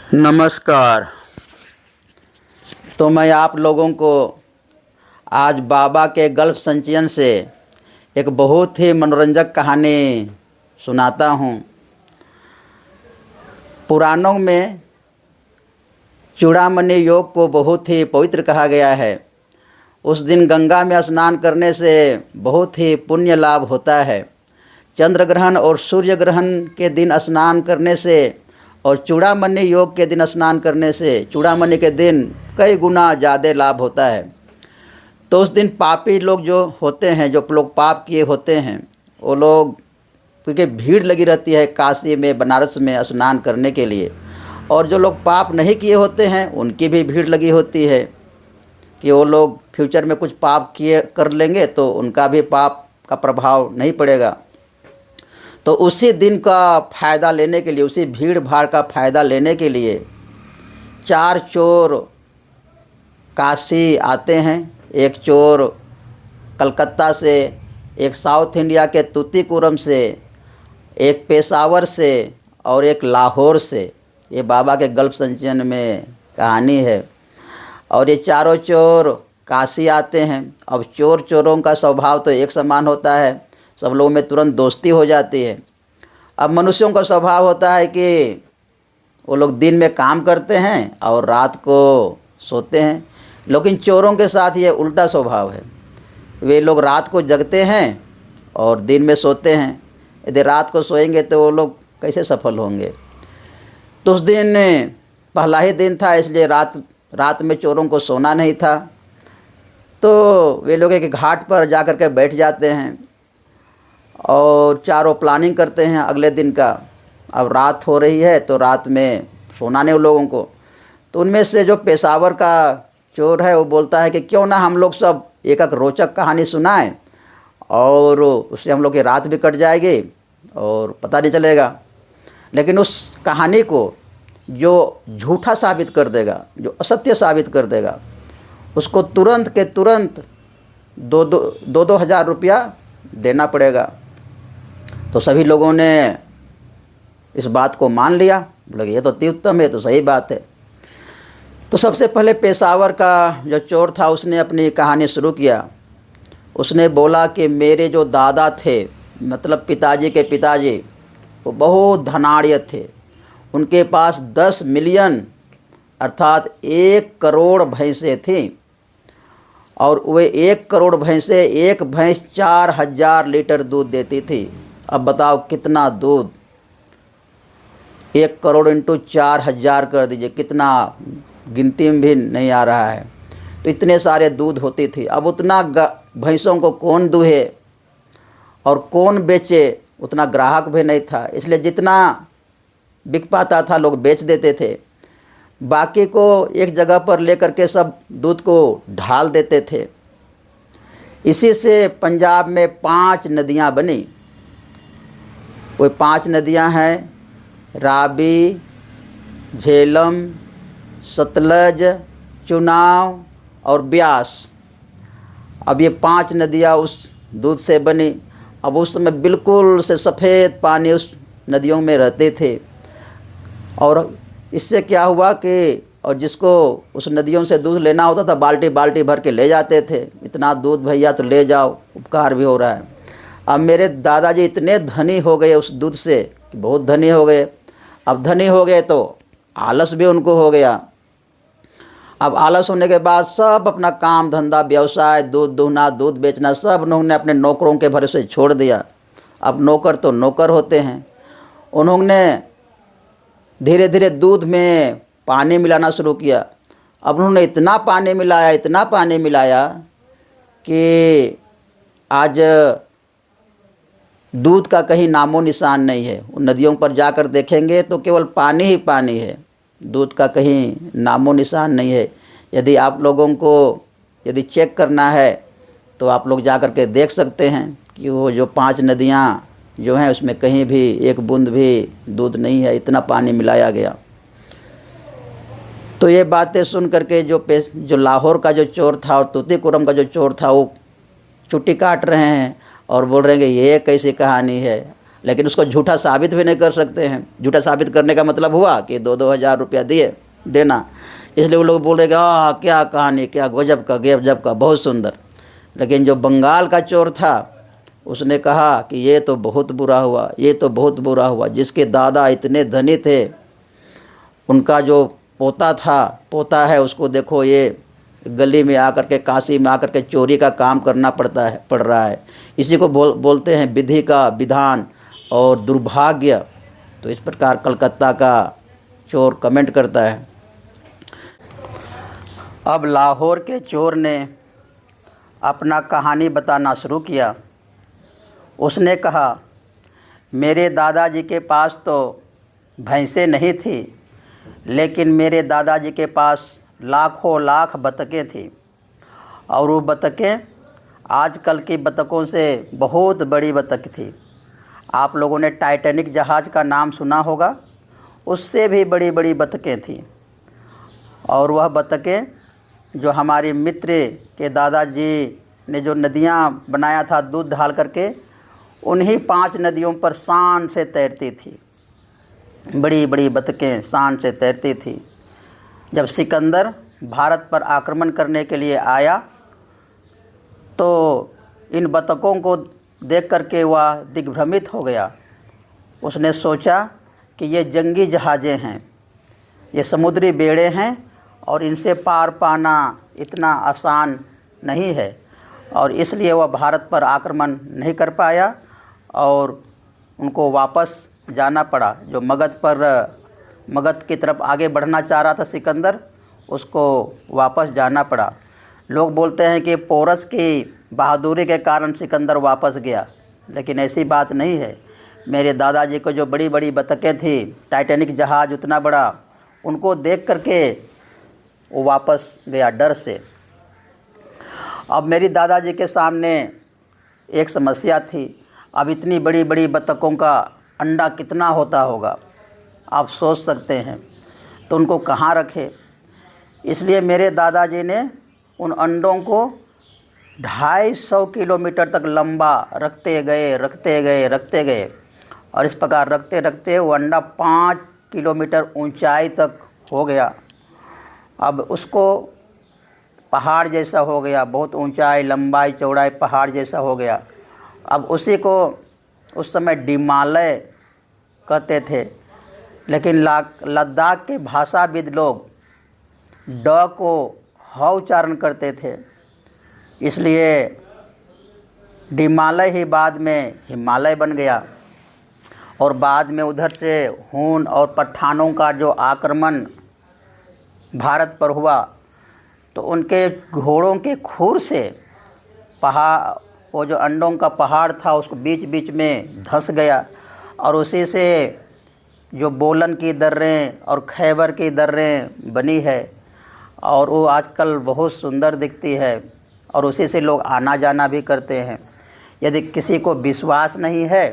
नमस्कार। तो मैं आप लोगों को आज बाबा के गल्फ संचयन से एक बहुत ही मनोरंजक कहानी सुनाता हूँ। पुराणों में चूड़ामणि योग को बहुत ही पवित्र कहा गया है। उस दिन गंगा में स्नान करने से बहुत ही पुण्य लाभ होता है। चंद्र ग्रहण और सूर्य ग्रहण के दिन स्नान करने से और चूड़ामणि योग के दिन स्नान करने से चूड़ामणि के दिन कई गुना ज़्यादा लाभ होता है। तो उस दिन पापी लोग जो होते हैं, जो लोग पाप किए होते हैं, वो लोग, क्योंकि भीड़ लगी रहती है काशी में, बनारस में स्नान करने के लिए, और जो लोग पाप नहीं किए होते हैं उनकी भी भीड़ लगी होती है कि वो लोग फ्यूचर में कुछ पाप किए कर लेंगे तो उनका भी पाप का प्रभाव नहीं पड़ेगा। तो उसी दिन का फ़ायदा लेने के लिए, उसी भीड़ भाड़ का फ़ायदा लेने के लिए 4 चोर काशी आते हैं। एक चोर कलकत्ता से, एक साउथ इंडिया के तूतीकोरम से, एक पेशावर से और एक लाहौर से। ये बाबा के गल्फ संचयन में कहानी है। और ये चारों चोर काशी आते हैं। अब चोरों का स्वभाव तो एक समान होता है, सब लोगों में तुरंत दोस्ती हो जाती है। अब मनुष्यों का स्वभाव होता है कि वो लोग दिन में काम करते हैं और रात को सोते हैं, लेकिन चोरों के साथ ये उल्टा स्वभाव है। वे लोग रात को जगते हैं और दिन में सोते हैं। यदि रात को सोएंगे तो वो लोग कैसे सफल होंगे। तो उस दिन पहला ही दिन था, इसलिए रात में चोरों को सोना नहीं था। तो वे लोग एक घाट पर जा कर के बैठ जाते हैं और चारों प्लानिंग करते हैं अगले दिन का। अब रात हो रही है तो रात में सोना नहीं उन लोगों को। तो उनमें से जो पेशावर का चोर है वो बोलता है कि क्यों ना हम लोग सब एक रोचक कहानी सुनाएं और उससे हम लोग की रात भी कट जाएगी और पता नहीं चलेगा। लेकिन उस कहानी को जो झूठा साबित कर देगा, जो असत्य साबित कर देगा, उसको तुरंत के तुरंत 2,000 रुपया देना पड़ेगा। तो सभी लोगों ने इस बात को मान लिया। बोले ये तो अति उत्तम है, तो सही बात है। तो सबसे पहले पेशावर का जो चोर था उसने अपनी कहानी शुरू किया। उसने बोला कि मेरे जो दादा थे, मतलब पिताजी के पिताजी, वो बहुत धनाढ़ थे। उनके पास 10 मिलियन अर्थात 1 करोड़ भैंसें थीं और वे 1 करोड़ भैंसें, एक भैंस 4,000 लीटर दूध देती थी। अब बताओ कितना दूध, 1 करोड़ इंटू 4,000 कर दीजिए, कितना गिनती में भी नहीं आ रहा है। तो इतने सारे दूध होती थी। अब उतना भैंसों को कौन दूहे और कौन बेचे, उतना ग्राहक भी नहीं था। इसलिए जितना बिक पाता था लोग बेच देते थे, बाकी को एक जगह पर लेकर के सब दूध को ढाल देते थे। इसी से पंजाब में 5 नदियाँ बनी। वो 5 नदियाँ हैं, रावी, झेलम, सतलज, चुनाव और ब्यास। अब ये 5 नदियाँ उस दूध से बनी। अब उस समय बिल्कुल से सफ़ेद पानी उस नदियों में रहते थे। और इससे क्या हुआ कि और जिसको उस नदियों से दूध लेना होता था बाल्टी बाल्टी भर के ले जाते थे। इतना दूध भैया तो ले जाओ, उपकार भी हो रहा है। अब मेरे दादाजी इतने धनी हो गए उस दूध से कि बहुत धनी हो गए। अब धनी हो गए तो आलस भी उनको हो गया। अब आलस होने के बाद सब अपना काम धंधा, व्यवसाय, दूध दूहना, दूध बेचना, सब उन्होंने अपने नौकरों के भरोसे छोड़ दिया। अब नौकर तो नौकर होते हैं। उन्होंने धीरे धीरे दूध में पानी मिलाना शुरू किया। अब उन्होंने इतना पानी मिलाया कि आज दूध का कहीं नामो निशान नहीं है। उन नदियों पर जाकर देखेंगे तो केवल पानी ही पानी है, दूध का कहीं नामो निशान नहीं है। यदि आप लोगों को यदि चेक करना है तो आप लोग जा कर के देख सकते हैं कि वो जो 5 नदियाँ जो हैं उसमें कहीं भी एक बूंद भी दूध नहीं है, इतना पानी मिलाया गया। तो ये बातें सुन करके जो लाहौर का जो चोर था और तूतीकोरम का जो चोर था वो चुट्टी काट रहे हैं और बोल रहे हैं कि ये कैसी कहानी है। लेकिन उसको झूठा साबित भी नहीं कर सकते हैं। झूठा साबित करने का मतलब हुआ कि 2-2 हज़ार रुपया दिए देना, इसलिए वो लोग बोल रहे कि क्या कहानी, क्या गजब का, बहुत सुंदर। लेकिन जो बंगाल का चोर था उसने कहा कि ये तो बहुत बुरा हुआ, ये तो बहुत बुरा हुआ। जिसके दादा इतने धनी थे, उनका जो पोता है, उसको देखो ये गली में आकर के, काशी में आकर के चोरी का काम करना पड़ रहा है। इसी को बोलते हैं विधि का विधान और दुर्भाग्य। तो इस प्रकार कलकत्ता का चोर कमेंट करता है। अब लाहौर के चोर ने अपना कहानी बताना शुरू किया। उसने कहा, मेरे दादाजी के पास तो भैंसें नहीं थी, लेकिन मेरे दादाजी के पास लाखों लाख बतखें थी, और वो बतखें आजकल की बतखों से बहुत बड़ी बतख थी। आप लोगों ने टाइटैनिक जहाज़ का नाम सुना होगा, उससे भी बड़ी बड़ी बतखें थी। और वह बतखें जो हमारी मित्र के दादाजी ने जो नदियाँ बनाया था दूध ढाल करके, उन्हीं 5 नदियों पर शान से तैरती थी। बड़ी बड़ी बतखें शान से तैरती थी। जब सिकंदर भारत पर आक्रमण करने के लिए आया तो इन बतखों को देख करके वह दिग्भ्रमित हो गया। उसने सोचा कि ये जंगी जहाज़ें हैं, ये समुद्री बेड़े हैं, और इनसे पार पाना इतना आसान नहीं है, और इसलिए वह भारत पर आक्रमण नहीं कर पाया और उनको वापस जाना पड़ा। जो मगध की तरफ आगे बढ़ना चाह रहा था सिकंदर, उसको वापस जाना पड़ा। लोग बोलते हैं कि पोरस की बहादुरी के कारण सिकंदर वापस गया, लेकिन ऐसी बात नहीं है। मेरे दादाजी को जो बड़ी बड़ी बतखें थी, टाइटैनिक जहाज़ उतना बड़ा, उनको देख करके वो वापस गया डर से। अब मेरी दादाजी के सामने एक समस्या थी। अब इतनी बड़ी बड़ी बतखों का अंडा कितना होता होगा, आप सोच सकते हैं। तो उनको कहाँ रखे? इसलिए मेरे दादाजी ने उन अंडों को 250 किलोमीटर तक लंबा रखते गए, और इस प्रकार रखते रखते वो अंडा 5 किलोमीटर ऊंचाई तक हो गया। अब उसको पहाड़ जैसा हो गया, बहुत ऊंचाई, लंबाई, चौड़ाई पहाड़ जैसा हो गया। अब उसी को उस समय डिमालय कहते थे, लेकिन लद्दाख के भाषाविद लोग ड को ह उच्चारण करते थे, इसलिए डिमालय ही बाद में हिमालय बन गया। और बाद में उधर से हून और पठानों का जो आक्रमण भारत पर हुआ, तो उनके घोड़ों के खुर से वो जो अंडों का पहाड़ था उसको बीच बीच में धंस गया, और उसी से जो बोलन की दर्रें और खैबर की दर्रें बनी है, और वो आजकल बहुत सुंदर दिखती है, और उसी से लोग आना जाना भी करते हैं। यदि किसी को विश्वास नहीं है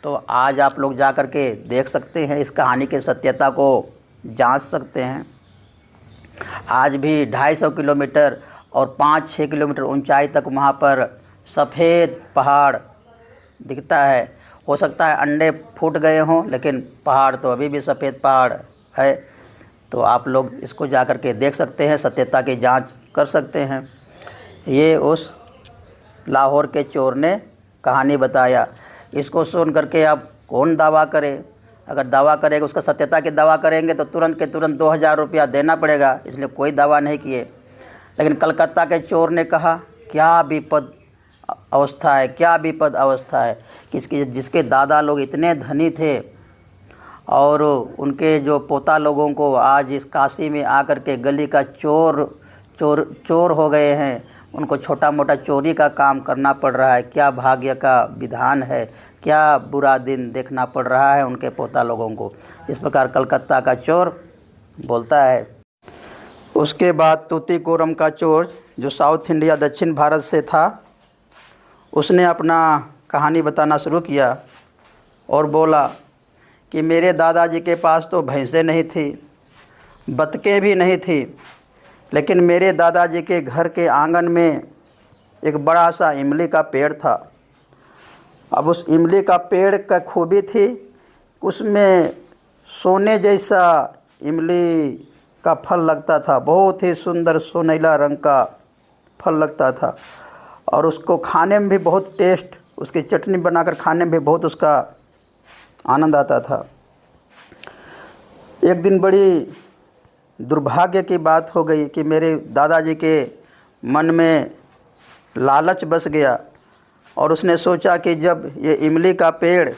तो आज आप लोग जा कर के देख सकते हैं, इस कहानी की सत्यता को जांच सकते हैं। आज भी 250 किलोमीटर और 5-6 किलोमीटर ऊंचाई तक वहाँ पर सफ़ेद पहाड़ दिखता है। हो सकता है अंडे फूट गए हों, लेकिन पहाड़ तो अभी भी सफ़ेद पहाड़ है। तो आप लोग इसको जा कर के देख सकते हैं, सत्यता की जांच कर सकते हैं। ये उस लाहौर के चोर ने कहानी बताया। इसको सुन करके अब कौन दावा करे? अगर दावा करेगा, उसका सत्यता की दावा करेंगे तो तुरंत के तुरंत 2000 रुपया देना पड़ेगा, इसलिए कोई दावा नहीं किए। लेकिन कलकत्ता के चोर ने कहा, क्या विपद अवस्था है, क्या विपद अवस्था है, जिसके दादा लोग इतने धनी थे और उनके जो पोता लोगों को आज इस काशी में आकर के गली का चोर हो गए हैं, उनको छोटा मोटा चोरी का काम करना पड़ रहा है। क्या भाग्य का विधान है, क्या बुरा दिन देखना पड़ रहा है उनके पोता लोगों को। इस प्रकार कलकत्ता का चोर बोलता है। उसके बाद तूतीकोरम का चोर जो साउथ इंडिया दक्षिण भारत से था, उसने अपना कहानी बताना शुरू किया और बोला कि मेरे दादाजी के पास तो भैंसें नहीं थी, बतखें भी नहीं थी, लेकिन मेरे दादाजी के घर के आंगन में एक बड़ा सा इमली का पेड़ था। अब उस इमली का पेड़ का खूबी थी, उसमें सोने जैसा इमली का फल लगता था, बहुत ही सुंदर सुनहला रंग का फल लगता था। और उसको खाने में भी बहुत टेस्ट, उसकी चटनी बनाकर खाने में भी बहुत उसका आनंद आता था। एक दिन बड़ी दुर्भाग्य की बात हो गई कि मेरे दादाजी के मन में लालच बस गया और उसने सोचा कि जब ये इमली का पेड़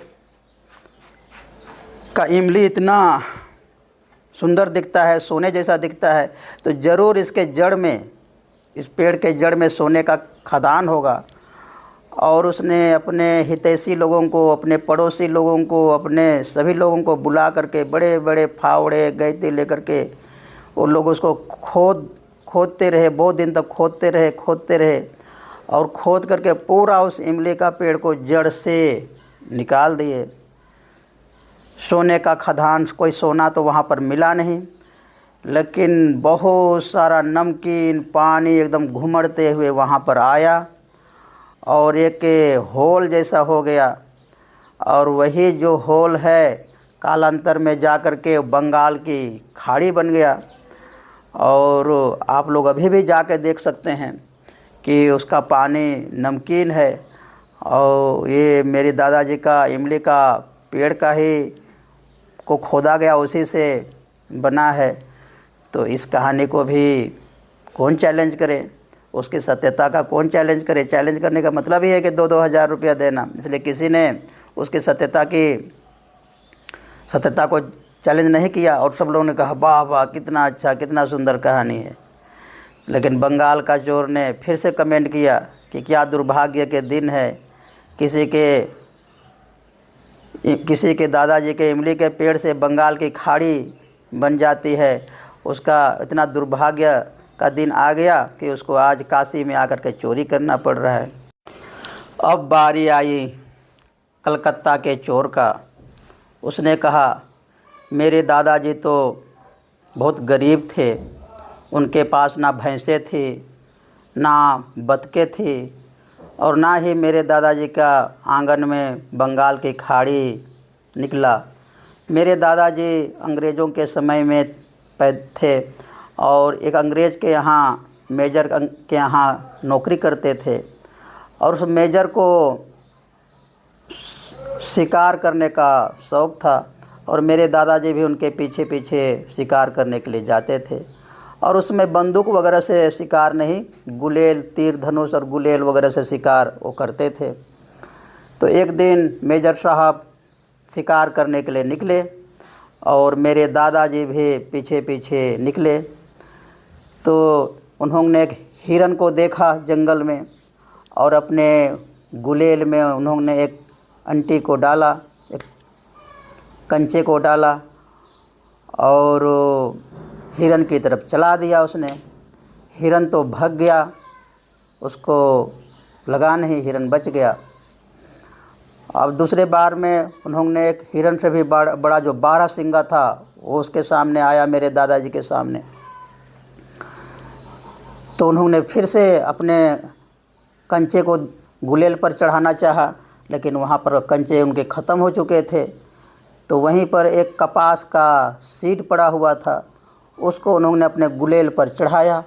का इमली इतना सुंदर दिखता है, सोने जैसा दिखता है, तो ज़रूर इसके जड़ में, इस पेड़ के जड़ में सोने का खदान होगा। और उसने अपने हितैषी लोगों को, अपने पड़ोसी लोगों को, अपने सभी लोगों को बुला करके बड़े बड़े फावड़े गैती लेकर के वो लोग उसको खोदते रहे, बहुत दिन तक खोदते रहे और खोद करके पूरा उस इमली का पेड़ को जड़ से निकाल दिए। सोने का खदान, कोई सोना तो वहाँ पर मिला नहीं, लेकिन बहुत सारा नमकीन पानी एकदम घुमड़ते हुए वहाँ पर आया और एक होल जैसा हो गया। और वही जो होल है कालांतर में जा कर के बंगाल की खाड़ी बन गया। और आप लोग अभी भी जाके देख सकते हैं कि उसका पानी नमकीन है। और ये मेरे दादाजी का इमली का पेड़ का ही को खोदा गया, उसी से बना है। तो इस कहानी को भी कौन चैलेंज करे, उसकी सत्यता का कौन चैलेंज करे। चैलेंज करने का मतलब ही है कि 2-2 हज़ार रुपया देना, इसलिए किसी ने उसकी सत्यता को चैलेंज नहीं किया। और सब लोगों ने कहा वाह वाह, कितना अच्छा, कितना सुंदर कहानी है। लेकिन बंगाल का चोर ने फिर से कमेंट किया कि क्या दुर्भाग्य के दिन है, किसी के दादाजी के इमली के पेड़ से बंगाल की खाड़ी बन जाती है। उसका इतना दुर्भाग्य का दिन आ गया कि उसको आज काशी में आकर के चोरी करना पड़ रहा है। अब बारी आई कलकत्ता के चोर का। उसने कहा मेरे दादाजी तो बहुत गरीब थे, उनके पास ना भैंसें थी, ना बतखें थी, और ना ही मेरे दादाजी का आंगन में बंगाल की खाड़ी निकला। मेरे दादाजी अंग्रेज़ों के समय में पैदा थे और एक अंग्रेज़ के यहाँ, मेजर के यहाँ नौकरी करते थे। और उस मेजर को शिकार करने का शौक़ था और मेरे दादाजी भी उनके पीछे पीछे शिकार करने के लिए जाते थे। और उसमें बंदूक वगैरह से शिकार नहीं, गुलेल, तीर धनुष और गुलेल वगैरह से शिकार वो करते थे। तो एक दिन मेजर साहब शिकार करने के लिए निकले और मेरे दादाजी भी पीछे पीछे निकले। तो उन्होंने एक हिरन को देखा जंगल में और अपने गुलेल में उन्होंने एक अंटी को डाला, एक कंचे को डाला और हिरन की तरफ चला दिया उसने। हिरन तो भाग गया, उसको लगा नहीं, हिरन बच गया। अब दूसरे बार में उन्होंने एक हिरन से भी बड़ा जो 12 सिंगा था वो उसके सामने आया, मेरे दादाजी के सामने। तो उन्होंने फिर से अपने कंचे को गुलेल पर चढ़ाना चाहा, लेकिन वहाँ पर कंचे उनके ख़त्म हो चुके थे। तो वहीं पर एक कपास का सीड पड़ा हुआ था, उसको उन्होंने अपने गुलेल पर चढ़ाया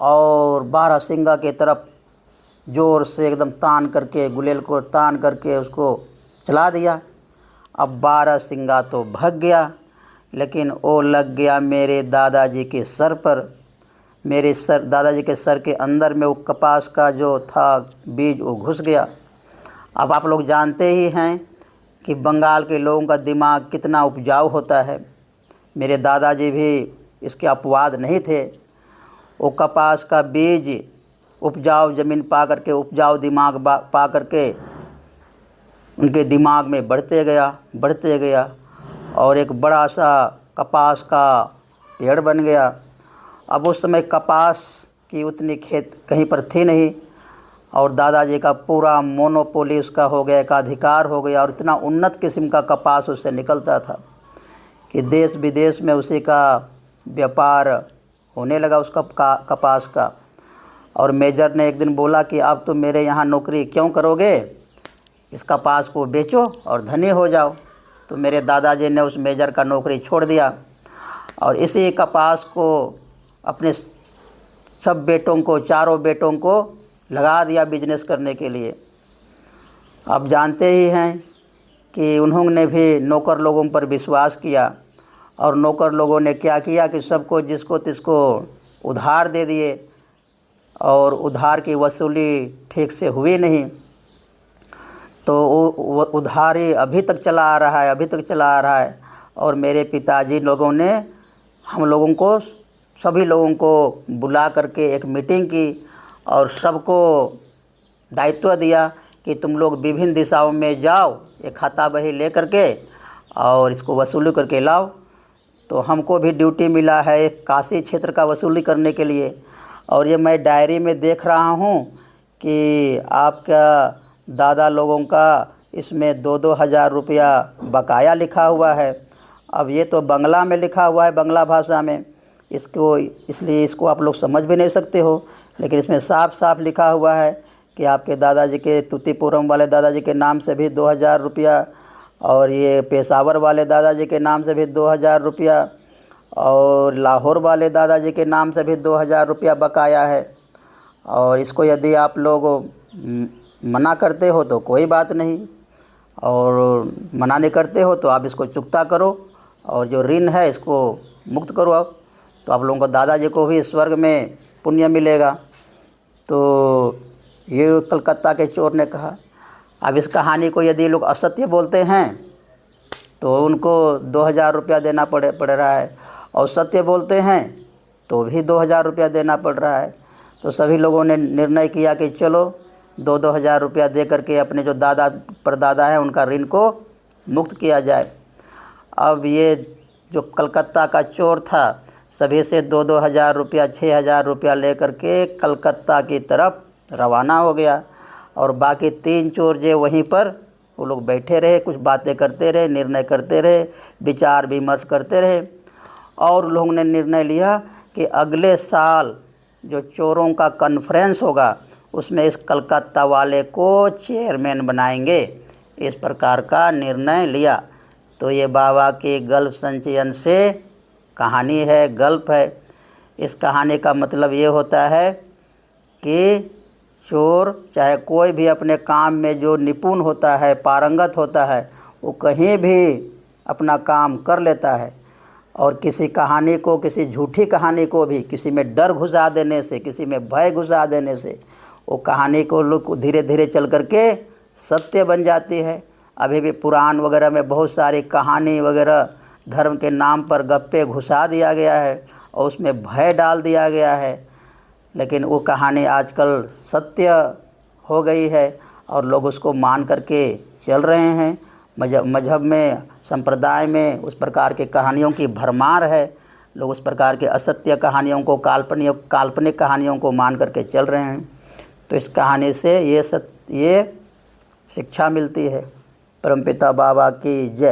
और 12 सिंगा की तरफ ज़ोर से एकदम तान करके, गुलेल को तान करके उसको चला दिया। अब 12 सिंगा तो भाग गया, लेकिन वो लग गया मेरे दादाजी के सर पर। मेरे दादाजी के सर के अंदर में वो कपास का जो था बीज वो घुस गया। अब आप लोग जानते ही हैं कि बंगाल के लोगों का दिमाग कितना उपजाऊ होता है। मेरे दादाजी भी इसके अपवाद नहीं थे। वो कपास का बीज उपजाऊ ज़मीन पा करके, उपजाऊ दिमाग पा करके उनके दिमाग में बढ़ते गया और एक बड़ा सा कपास का पेड़ बन गया। अब उस समय कपास की उतनी खेत कहीं पर थी नहीं और दादाजी का पूरा मोनोपोली उसका हो गया, एक अधिकार हो गया। और इतना उन्नत किस्म का कपास उससे निकलता था कि देश विदेश में उसी का व्यापार होने लगा, उसका कपास का। और मेजर ने एक दिन बोला कि आप तो मेरे यहाँ नौकरी क्यों करोगे, इस कपास को बेचो और धनी हो जाओ। तो मेरे दादाजी ने उस मेजर का नौकरी छोड़ दिया और इसी कपास को अपने सब बेटों को, चारों बेटों को लगा दिया बिजनेस करने के लिए। आप जानते ही हैं कि उन्होंने भी नौकर लोगों पर विश्वास किया और नौकर लोगों ने क्या किया कि सबको जिसको तिसको उधार दे दिए और उधार की वसूली ठीक से हुई नहीं। तो वो उधारी अभी तक चला आ रहा है। और मेरे पिताजी लोगों ने हम लोगों को, सभी लोगों को बुला करके एक मीटिंग की और सबको दायित्व दिया कि तुम लोग विभिन्न दिशाओं में जाओ, एक खाता बही ले करके और इसको वसूली करके लाओ। तो हमको भी ड्यूटी मिला है काशी क्षेत्र का वसूली करने के लिए। और ये मैं डायरी में देख रहा हूँ कि आपका दादा लोगों का इसमें 2-2 हज़ार रुपया बकाया लिखा हुआ है। अब ये तो बंगला में लिखा हुआ है, बंगला भाषा में, इसलिए इसको आप लोग समझ भी नहीं सकते हो, लेकिन इसमें साफ साफ लिखा हुआ है कि आपके दादाजी के, तूतीपुरम वाले दादाजी के नाम से भी 2,000 रुपया और ये पेशावर वाले दादाजी के नाम से भी 2,000 रुपया और लाहौर वाले दादाजी के नाम से भी 2,000 रुपया बकाया है। और इसको यदि आप लोग मना करते हो तो कोई बात नहीं, और मना नहीं करते हो तो आप इसको चुकता करो और जो ऋण है इसको मुक्त करो। अब तो आप लोगों को, दादाजी को भी स्वर्ग में पुण्य मिलेगा। तो ये कलकत्ता के चोर ने कहा। अब इस कहानी को यदि लोग असत्य बोलते हैं तो उनको 2,000 रुपया देना पड़ रहा है, और सत्य बोलते हैं तो भी 2,000 रुपया देना पड़ रहा है। तो सभी लोगों ने निर्णय किया कि चलो 2-2 हज़ार रुपया दे करके अपने जो दादा परदादा हैं उनका ऋण को मुक्त किया जाए। अब ये जो कलकत्ता का चोर था सभी से 2-2 हज़ार रुपया, 6,000 रुपया ले करके कलकत्ता की तरफ रवाना हो गया। और बाकी 3 चोर जो वहीं पर वो लोग बैठे रहे, कुछ बातें करते रहे, निर्णय करते रहे, विचार विमर्श करते रहे। और लोगों ने निर्णय लिया कि अगले साल जो चोरों का कॉन्फ्रेंस होगा उसमें इस कलकत्ता वाले को चेयरमैन बनाएंगे। इस प्रकार का निर्णय लिया। तो ये बाबा के गल्प संचयन से कहानी है, गल्प है। इस कहानी का मतलब ये होता है कि चोर चाहे कोई भी अपने काम में जो निपुण होता है, पारंगत होता है, वो कहीं भी अपना काम कर लेता है। और किसी कहानी को, किसी झूठी कहानी को भी किसी में डर घुसा देने से, किसी में भय घुसा देने से वो कहानी को लोग धीरे धीरे चल करके सत्य बन जाती है। अभी भी पुराण वगैरह में बहुत सारी कहानी वगैरह धर्म के नाम पर गप्पे घुसा दिया गया है और उसमें भय डाल दिया गया है, लेकिन वो कहानी आजकल सत्य हो गई है और लोग उसको मान करके चल रहे हैं। मजहब में, संप्रदाय में उस प्रकार के कहानियों की भरमार है। लोग उस प्रकार के असत्य कहानियों को, काल्पनिक कहानियों को मान करके चल रहे हैं। तो इस कहानी से ये शिक्षा मिलती है। परमपिता बाबा की जय।